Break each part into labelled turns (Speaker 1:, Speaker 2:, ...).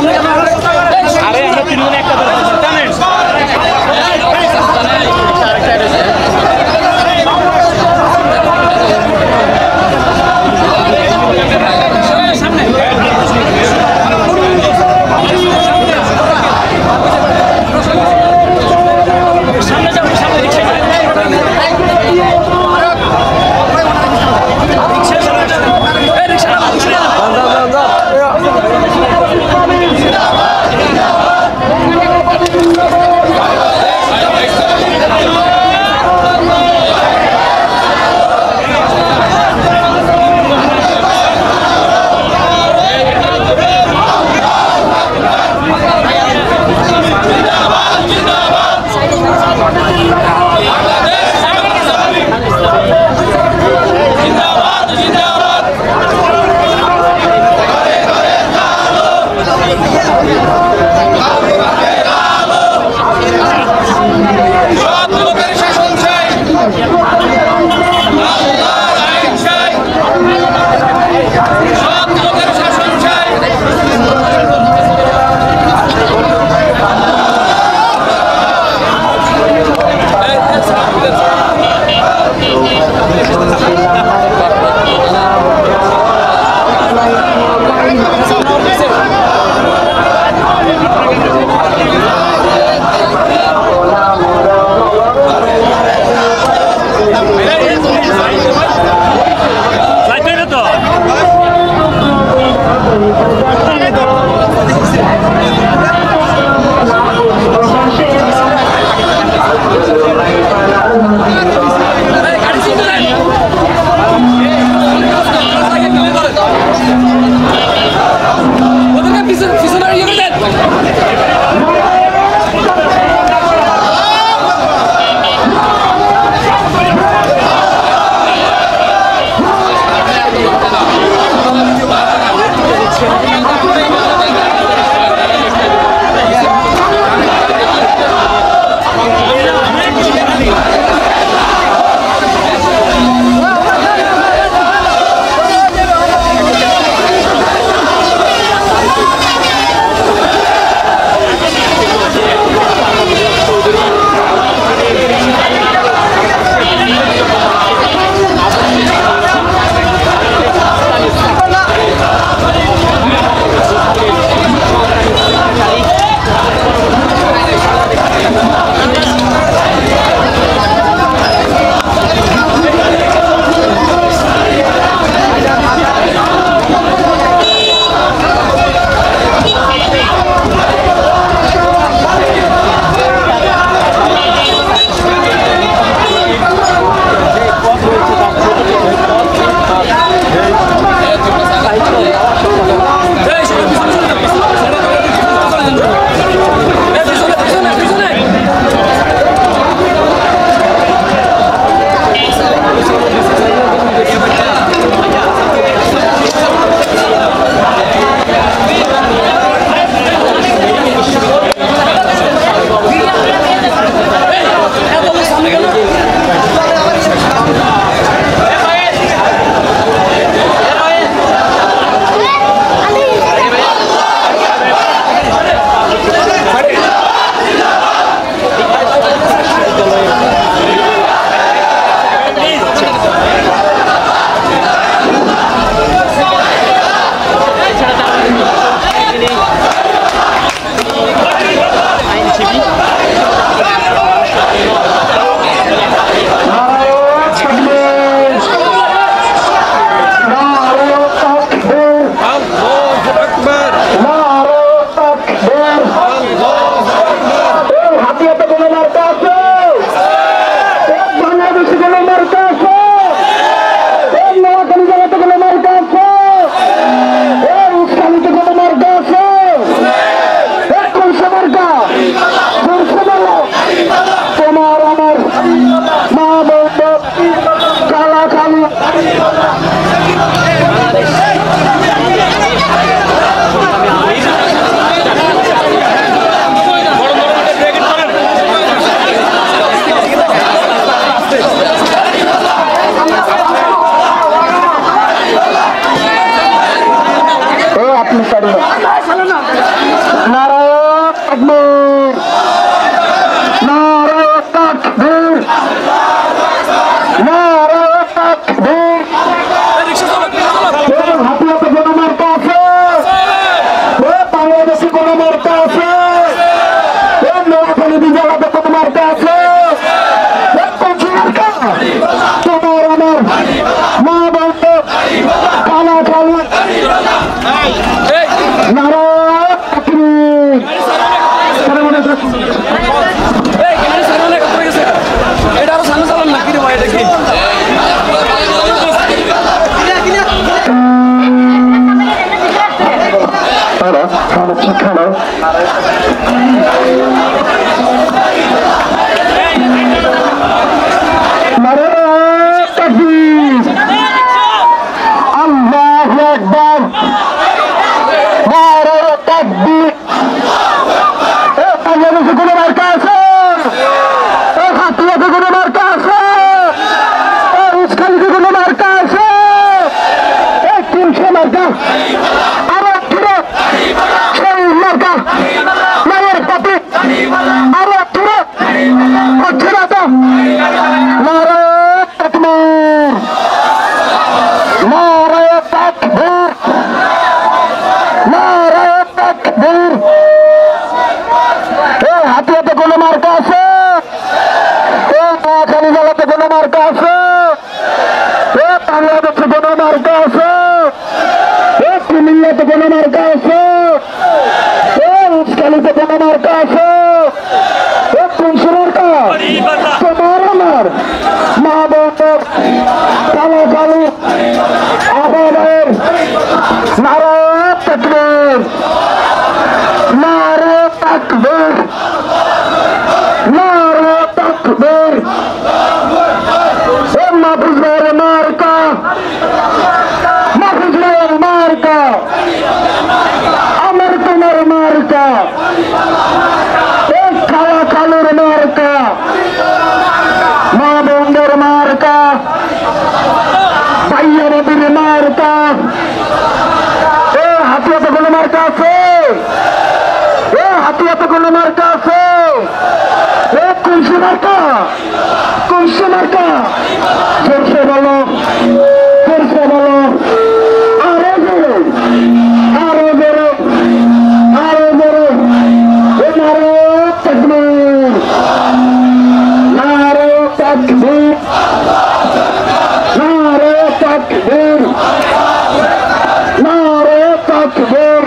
Speaker 1: আরে আমরা তিনজন একটা জানেন
Speaker 2: তাকবীর নারায়ে তাকবীর নারায়ে তাকবীর হাতিয়াতে গণমার্কা আছে বাংলাদেশে গণমার্কা আছে নোয়াখালী বিজেলাতে গণমার্কা আছে তোমার আমার মা বলতে কালা কালো নারায়ে তাকবীর
Speaker 1: এটা আরো সামনে চালান না কিরে ভাই এটা কি
Speaker 2: খানা নারায়ে তাকবীর আল্লাহু আকবার নারায়ে তাকবীর বাংলাদেশে কোনো মার্কা আছে হাতিয়াতে কোনো মার্কা আছে উস্কানিতে কোনো মার্কা আছে 300 মার্কা আরো ধীরে সেই মার্কা নায়ের পাতি আরো ধীরে হচ্ছে না তো নারায়ে তাকবীর নারায়ে তাকবীর নারায়ে তাকবীর হাতিয়াতে কোনো মার্কা আছে নোয়াখালী জেলাতে কোনো মার্কা আছে বাংলাদেশে কোনো মার্কা আছে কুমিল্লাতে কোনো মার্কা আছে উস্কানিতে কোনো মার্কা আছে কোনসি মার্কা তোমার আমার মা বোনের কালো কালো আহ্বানের নারায়ে তাকবীর নারায়ে তাকবীর নারায়ে তাকবীর মাহফুজ ভাইয়ের মার্কা মাহফুজ ভাইয়ের মার্কা আমার তোমার মার্কা কালা কালোর মার্কা মা বোনের মার্কা ভাইয়া নদীর মার্কা হাতিয়াতে কোনো মার্কা আছে হাতিয়াতে কোনো মার্কা আছে কোনসি মার্কা কোনসি মার্কা সরষে বলো আরো জোরে আরো জোরে আরো জোরে নারায়ে তাকবীর নারায়ে তাকবীর নারায়ে তাকবীর নারায়ে তাকবীর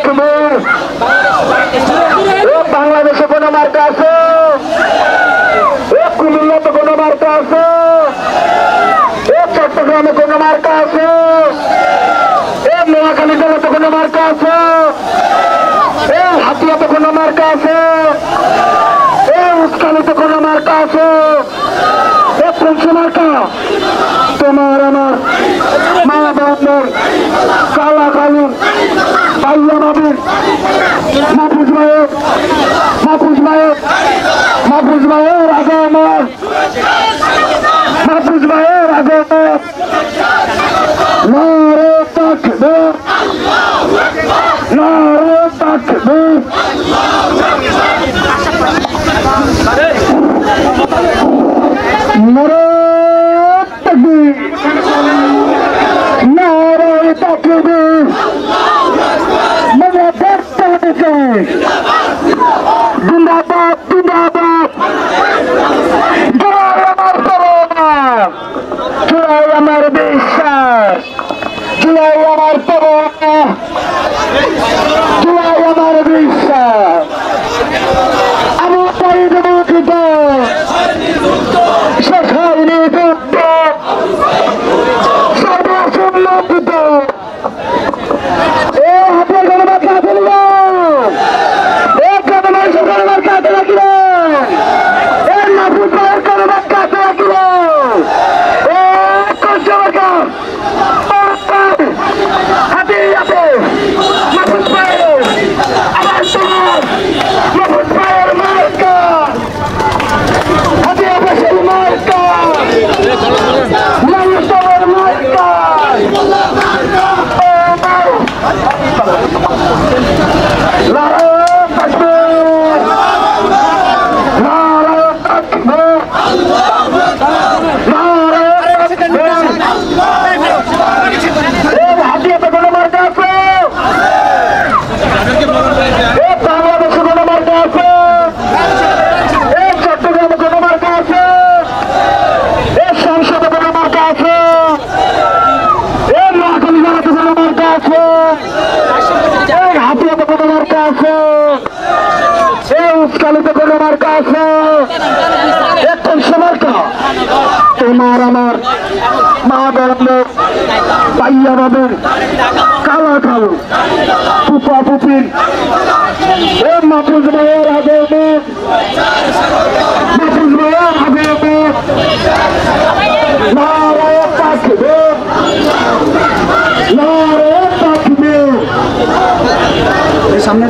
Speaker 2: তাকবীর। বাংলাদেশে কোনো মার্কা আছে? কুমিল্লাতে কোনো মার্কা আছে? চট্টগ্রামে কোনো মার্কা আছে? নোয়াখালী জেলাতে কোনো মার্কা আছে? হাতিয়াতে কোনো মার্কা আছে? উস্কানিতে কোনো মার্কা আছে? কোন মার্কা? তোমার আমার মা বাবার কালা কালুন পাল্লা বাবির মাহফুজ ভাইয়ের আগে আমার মাহফুজ ভাইয়ের আগে আমার নারে তাকবীর, নারে তাকবীর। নারে তাকবীর, নারে তাকবীর। জিন্দাবাদ জিন্দাবাদ। জয় আমার তরুণা, জয় আমার বিশ্বাস, জয় আমার তরুণা, জয় আমার বিশ্বাস। আমি শহীদ মুক্তিত শেষ হয়নি যুদ্ধ, সর্বসম্মত হাতের কোনো বাচ্চা আছে তোমার আমার মা বাবার পাইয়া বাবের কালা খাল পুপা পুপির মাহফুজ ভাইয়ের আগে মাহফুজ ভাইয়ের আগে নারে তাকবীর, নারে তাকবীর। সামনে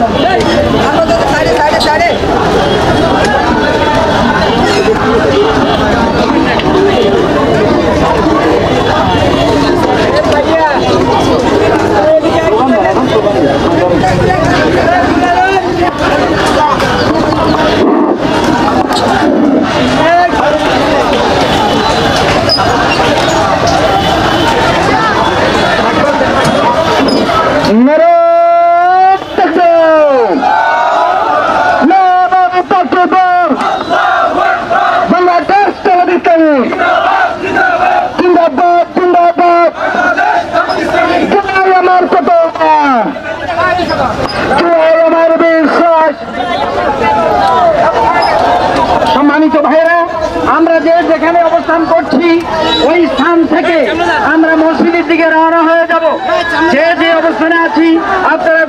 Speaker 2: সম্মানিত ভাইরা, আমরা যেখানে অবস্থান করছি ওই স্থান থেকে আমরা মসজিদের দিকে রওনা হয়ে যাব। যে অবস্থানে আছি আপনারা